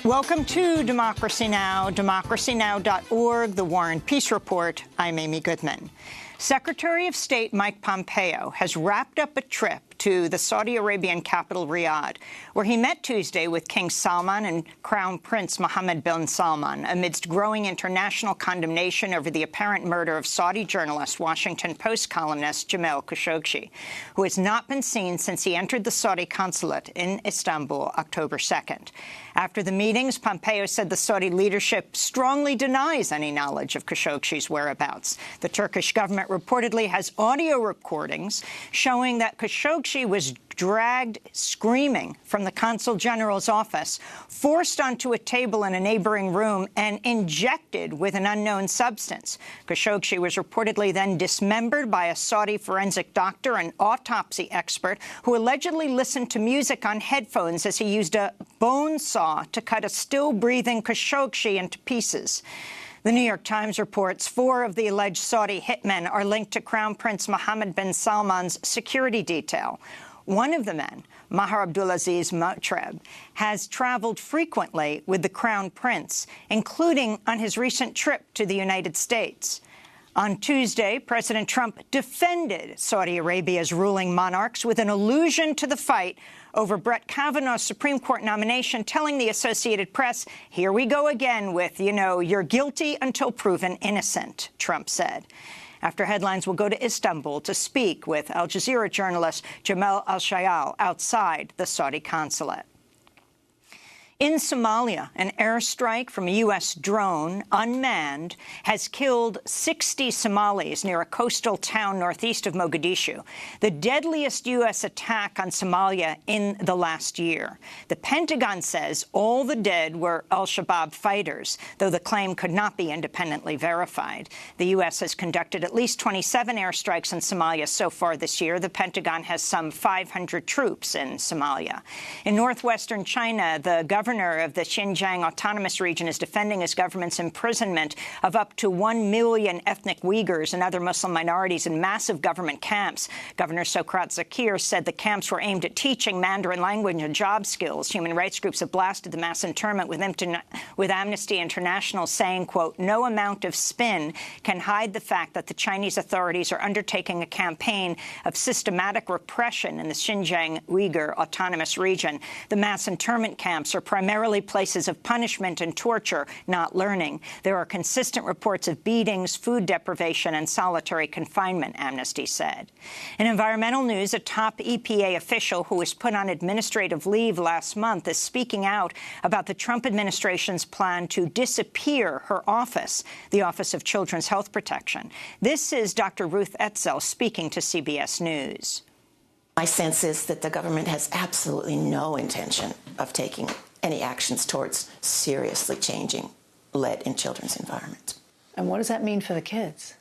Welcome to Democracy Now!, democracynow.org, The War and Peace Report. I'm Amy Goodman. Secretary of State Mike Pompeo has wrapped up a trip to the Saudi Arabian capital, Riyadh, where he met Tuesday with King Salman and Crown Prince Mohammed bin Salman amidst growing international condemnation over the apparent murder of Saudi journalist, Washington Post columnist Jamal Khashoggi, who has not been seen since he entered the Saudi consulate in Istanbul October 2nd. After the meetings, Pompeo said the Saudi leadership strongly denies any knowledge of Khashoggi's whereabouts. The Turkish government reportedly has audio recordings showing that Khashoggi was dragged screaming from the consul general's office, forced onto a table in a neighboring room, and injected with an unknown substance. Khashoggi was reportedly then dismembered by a Saudi forensic doctor and autopsy expert who allegedly listened to music on headphones as he used a bone saw to cut a still-breathing Khashoggi into pieces. The New York Times reports 4 of the alleged Saudi hitmen are linked to Crown Prince Mohammed bin Salman's security detail. One of the men, Maher Abdulaziz Motreb, has traveled frequently with the Crown Prince, including on his recent trip to the United States. On Tuesday, President Trump defended Saudi Arabia's ruling monarchs with an allusion to the fight over Brett Kavanaugh's Supreme Court nomination, telling the Associated Press, "Here we go again with, you're guilty until proven innocent," Trump said. After headlines, we'll go to Istanbul to speak with Al Jazeera journalist Jamal al-Shayal outside the Saudi consulate. In Somalia, an airstrike from a U.S. drone, unmanned, has killed 60 Somalis near a coastal town northeast of Mogadishu, the deadliest U.S. attack on Somalia in the last year. The Pentagon says all the dead were al-Shabaab fighters, though the claim could not be independently verified. The U.S. has conducted at least 27 airstrikes in Somalia so far this year. The Pentagon has some 500 troops in Somalia. In northwestern China, the governor of the Xinjiang Autonomous Region is defending his government's imprisonment of up to 1 million ethnic Uyghurs and other Muslim minorities in massive government camps. Governor Sokrat Zakir said the camps were aimed at teaching Mandarin language and job skills. Human rights groups have blasted the mass internment with Amnesty International saying, quote, "No amount of spin can hide the fact that the Chinese authorities are undertaking a campaign of systematic repression in the Xinjiang Uyghur Autonomous Region. The mass internment camps are primarily places of punishment and torture, not learning. There are consistent reports of beatings, food deprivation, and solitary confinement," Amnesty said. In environmental news, a top EPA official who was put on administrative leave last month is speaking out about the Trump administration's plan to disappear her office, the Office of Children's Health Protection. This is Dr. Ruth Etzel speaking to CBS News. My sense is that the government has absolutely no intention of taking any actions towards seriously changing lead in children's environment. And what does that mean for the kids?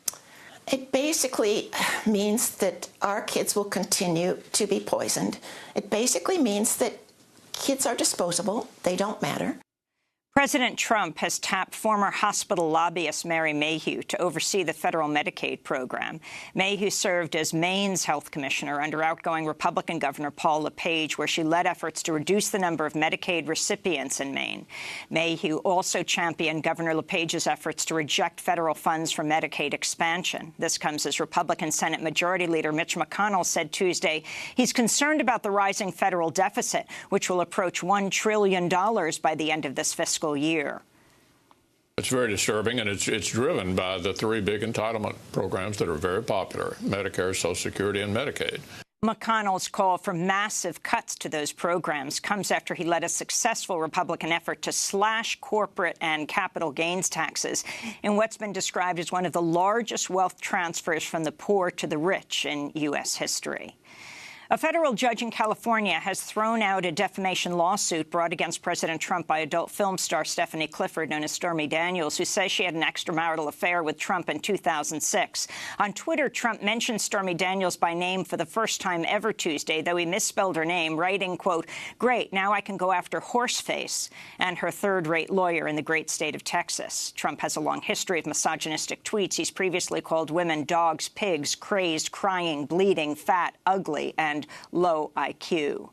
It basically means that our kids will continue to be poisoned. It basically means that kids are disposable. They don't matter. President Trump has tapped former hospital lobbyist Mary Mayhew to oversee the federal Medicaid program. Mayhew served as Maine's health commissioner under outgoing Republican Governor Paul LePage, where she led efforts to reduce the number of Medicaid recipients in Maine. Mayhew also championed Governor LePage's efforts to reject federal funds for Medicaid expansion. This comes as Republican Senate Majority Leader Mitch McConnell said Tuesday he's concerned about the rising federal deficit, which will approach $1 trillion by the end of this fiscal year. It's very disturbing, and it's driven by the 3 big entitlement programs that are very popular: Medicare, Social Security, and Medicaid. McConnell's call for massive cuts to those programs comes after he led a successful Republican effort to slash corporate and capital gains taxes in what's been described as one of the largest wealth transfers from the poor to the rich in U.S. history. A federal judge in California has thrown out a defamation lawsuit brought against President Trump by adult film star Stephanie Clifford, known as Stormy Daniels, who says she had an extramarital affair with Trump in 2006. On Twitter, Trump mentioned Stormy Daniels by name for the first time ever Tuesday, though he misspelled her name, writing, quote, "Great, now I can go after Horseface and her third-rate lawyer in the great state of Texas." Trump has a long history of misogynistic tweets. He's previously called women dogs, pigs, crazed, crying, bleeding, fat, ugly, and low IQ.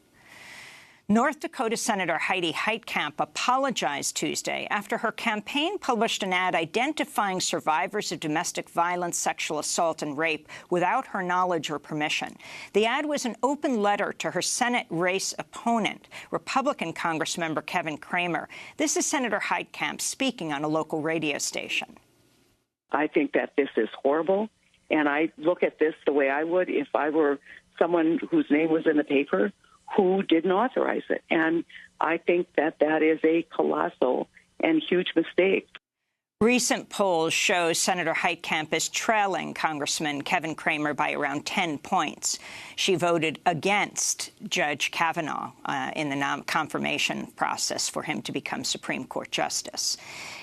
North Dakota Senator Heidi Heitkamp apologized Tuesday after her campaign published an ad identifying survivors of domestic violence, sexual assault and rape without her knowledge or permission. The ad was an open letter to her Senate race opponent, Republican Congressmember Kevin Cramer. This is Senator Heitkamp speaking on a local radio station. I think that this is horrible, and I look at this the way I would if I were someone whose name was in the paper who didn't authorize it. And I think that that is a colossal and huge mistake. Recent polls show Senator Heitkamp is trailing Congressman Kevin Cramer by around 10 points. She voted against Judge Kavanaugh in the confirmation process for him to become Supreme Court Justice.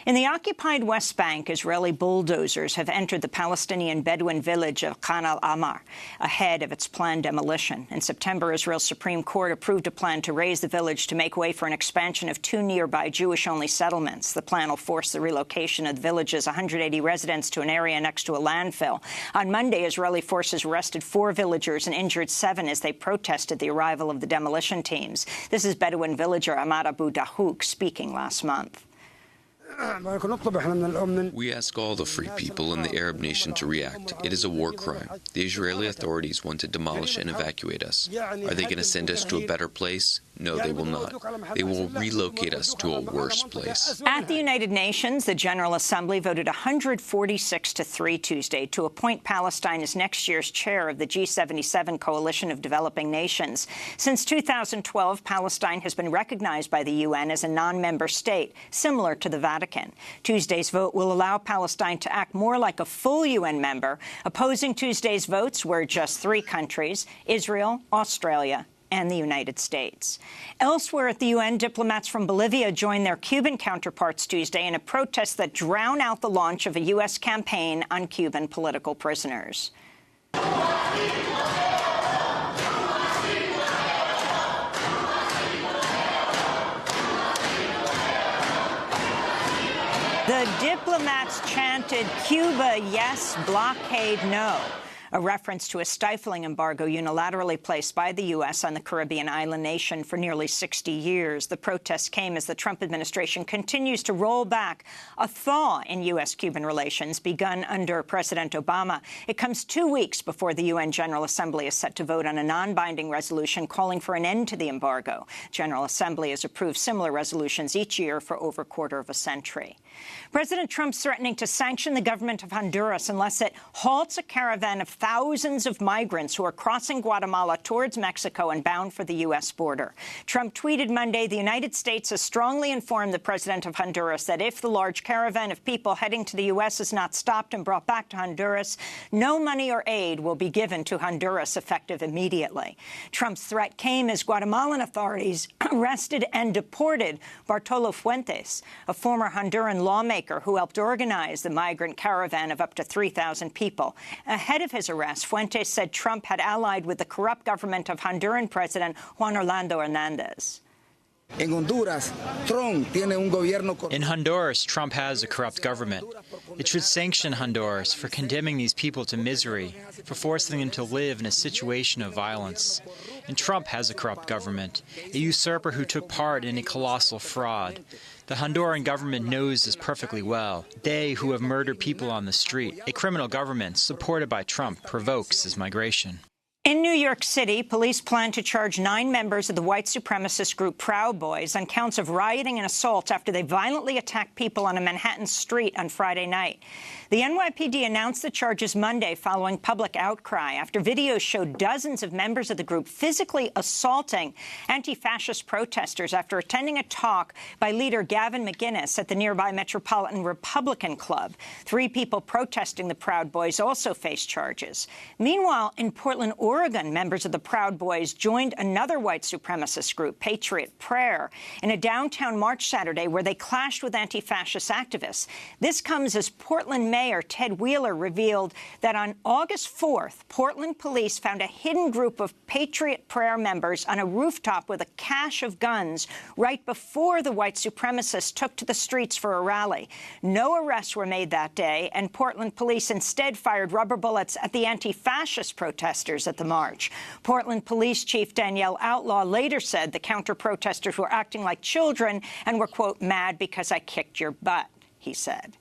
In the occupied West Bank, Israeli bulldozers have entered the Palestinian Bedouin village of Khan al-Ahmar ahead of its planned demolition. In September, Israel's Supreme Court approved a plan to raise the village to make way for an expansion of 2 nearby Jewish-only settlements. The plan will force the relocation of the village's 180 residents to an area next to a landfill. On Monday, Israeli forces arrested 4 villagers and injured 7 as they protested the arrival of the demolition teams. This is Bedouin villager Ahmad Abu Dahouk speaking last month. We ask all the free people in the Arab nation to react. It is a war crime. The Israeli authorities want to demolish and evacuate us. Are they going to send us to a better place? No, they will not. They will relocate us to a worse place. At the United Nations, the General Assembly voted 146-3 Tuesday to appoint Palestine as next year's chair of the G77 coalition of developing nations. Since 2012, Palestine has been recognized by the UN as a non-member state, similar to the Vatican. Tuesday's vote will allow Palestine to act more like a full UN member. Opposing Tuesday's votes were just 3 countries: Israel, Australia, and the United States. Elsewhere at the UN, diplomats from Bolivia joined their Cuban counterparts Tuesday in a protest that drowned out the launch of a U.S. campaign on Cuban political prisoners. The diplomats chanted, "Cuba, yes, blockade, no," a reference to a stifling embargo unilaterally placed by the U.S. on the Caribbean island nation for nearly 60 years. The protests came as the Trump administration continues to roll back a thaw in U.S.-Cuban relations begun under President Obama. It comes 2 weeks before the UN General Assembly is set to vote on a non-binding resolution calling for an end to the embargo. General Assembly has approved similar resolutions each year for over a quarter of a century. President Trump's threatening to sanction the government of Honduras unless it halts a caravan of thousands of migrants who are crossing Guatemala towards Mexico and bound for the U.S. border. Trump tweeted Monday, "The United States has strongly informed the president of Honduras that if the large caravan of people heading to the U.S. is not stopped and brought back to Honduras, no money or aid will be given to Honduras effective immediately." Trump's threat came as Guatemalan authorities arrested and deported Bartolo Fuentes, a former Honduran lawmaker who helped organize the migrant caravan of up to 3,000 people. Ahead of his arrest, Fuentes said Trump had allied with the corrupt government of Honduran President Juan Orlando Hernandez. In Honduras, Trump has a corrupt government. It should sanction Honduras for condemning these people to misery, for forcing them to live in a situation of violence. And Trump has a corrupt government, a usurper who took part in a colossal fraud. The Honduran government knows this perfectly well. They who have murdered people on the street, a criminal government supported by Trump, provokes this migration. In New York City, police plan to charge 9 members of the white supremacist group Proud Boys on counts of rioting and assault after they violently attacked people on a Manhattan street on Friday night. The NYPD announced the charges Monday following public outcry after videos showed dozens of members of the group physically assaulting anti-fascist protesters after attending a talk by leader Gavin McInnes at the nearby Metropolitan Republican Club. 3 people protesting the Proud Boys also face charges. Meanwhile, in Portland, Oregon, members of the Proud Boys joined another white supremacist group, Patriot Prayer, in a downtown march Saturday where they clashed with anti-fascist activists. This comes as Portland Mayor Ted Wheeler revealed that on August 4th, Portland police found a hidden group of Patriot Prayer members on a rooftop with a cache of guns right before the white supremacists took to the streets for a rally. No arrests were made that day, and Portland police instead fired rubber bullets at the anti-fascist protesters at the march. Portland Police Chief Danielle Outlaw later said the counter-protesters were acting like children and were, quote, mad because I kicked your butt, he said.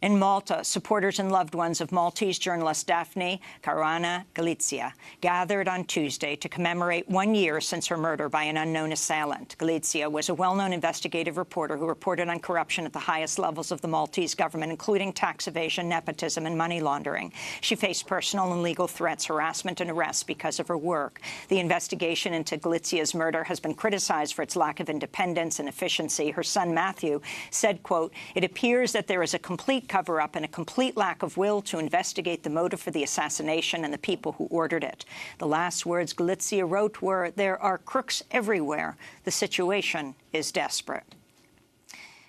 In Malta, supporters and loved ones of Maltese journalist Daphne Caruana Galizias gathered on Tuesday to commemorate 1 year since her murder by an unknown assailant. Galizias was a well-known investigative reporter who reported on corruption at the highest levels of the Maltese government, including tax evasion, nepotism, and money laundering. She faced personal and legal threats, harassment, and arrests because of her work. The investigation into Galizias' murder has been criticized for its lack of independence and efficiency. Her son, Matthew, said, quote, "It appears that there is a complete cover-up and a complete lack of will to investigate the motive for the assassination and the people who ordered it. The last words Galizias wrote were, 'There are crooks everywhere. The situation is desperate.'"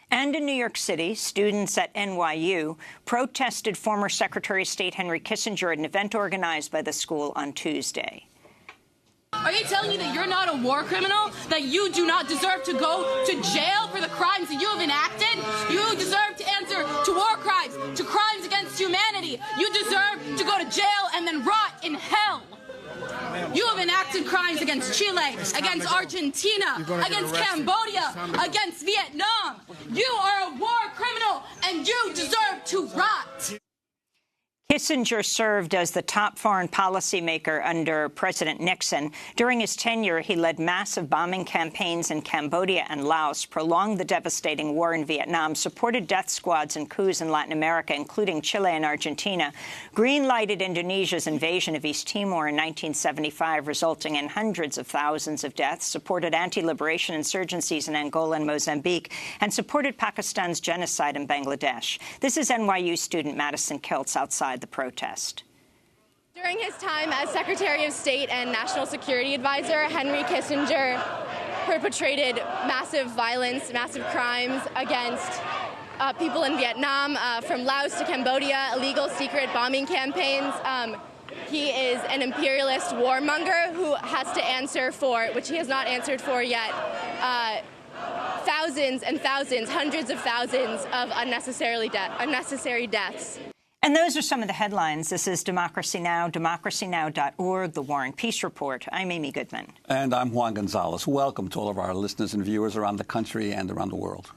And in New York City, students at NYU protested former Secretary of State Henry Kissinger at an event organized by the school on Tuesday. Are you telling me that you're not a war criminal? That you do not deserve to go to jail for the crimes that you have enacted? You deserve to answer to war crimes, to crimes against humanity. You deserve to go to jail and then rot in hell. You have enacted crimes against Chile, against Argentina, against Cambodia, against Vietnam. You are a war criminal and you deserve to rot. Kissinger served as the top foreign policymaker under President Nixon. During his tenure, he led massive bombing campaigns in Cambodia and Laos, prolonged the devastating war in Vietnam, supported death squads and coups in Latin America, including Chile and Argentina, green-lighted Indonesia's invasion of East Timor in 1975, resulting in hundreds of thousands of deaths, supported anti-liberation insurgencies in Angola and Mozambique, and supported Pakistan's genocide in Bangladesh. This is NYU student Madison Kiltz outside the protest. During his time as Secretary of State and National Security Advisor, Henry Kissinger perpetrated massive violence, massive crimes against people in Vietnam, from Laos to Cambodia, illegal secret bombing campaigns. He is an imperialist warmonger who has to answer for, which he has not answered for yet, thousands and thousands, hundreds of thousands of unnecessary deaths. And those are some of the headlines. This is Democracy Now!, democracynow.org, The War and Peace Report. I'm Amy Goodman. And I'm Juan Gonzalez. Welcome to all of our listeners and viewers around the country and around the world.